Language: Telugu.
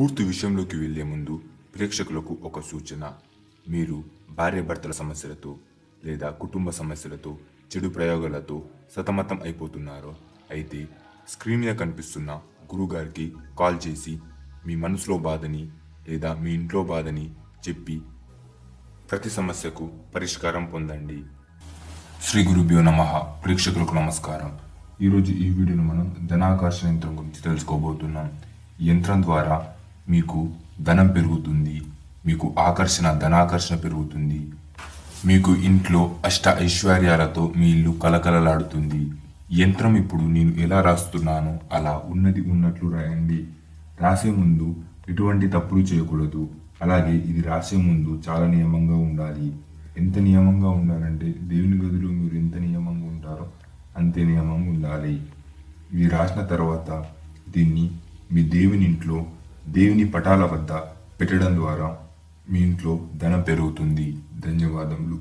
పూర్తి విషయంలోకి వెళ్లే ముందు ప్రేక్షకులకు ఒక సూచన. మీరు భార్యాభర్తల సమస్యలతో లేదా కుటుంబ సమస్యలతో చెడు ప్రయోగాలతో సతమతం అయిపోతున్నారో అయితే స్క్రీన్ మీద కనిపిస్తున్న గురుగారికి కాల్ చేసి మీ మనసులో బాధని లేదా మీ ఇంట్లో బాధని చెప్పి ప్రతి సమస్యకు పరిష్కారం పొందండి. శ్రీ గురుభ్యో నమః. ప్రేక్షకులకు నమస్కారం. ఈరోజు ఈ వీడియోను మనం ధనాకర్షణ యంత్రం గురించి తెలుసుకోబోతున్నాం. ఈ యంత్రం ద్వారా మీకు ధనం పెరుగుతుంది, మీకు ధనాకర్షణ పెరుగుతుంది, మీకు ఇంట్లో అష్ట ఐశ్వర్యాలతో మీ ఇల్లు కలకలలాడుతుంది. యంత్రం ఇప్పుడు నేను ఎలా రాస్తున్నానో అలా ఉన్నది ఉన్నట్లు రాయండి. రాసే ముందు ఎటువంటి తప్పులు చేయకూడదు. అలాగే ఇది రాసే ముందు చాలా నియమంగా ఉండాలి. ఎంత నియమంగా ఉండాలంటే దేవుని గదిలో మీరు ఎంత నియమంగా ఉంటారో అంతే నియమంగా ఉండాలి. ఇది రాసిన తర్వాత దీన్ని మీ దేవుని ఇంట్లో దేవుని పటాల వద్ద పెట్టడం ద్వారా మీ ఇంట్లో ధనం పెరుగుతుంది. ధన్యవాదములు.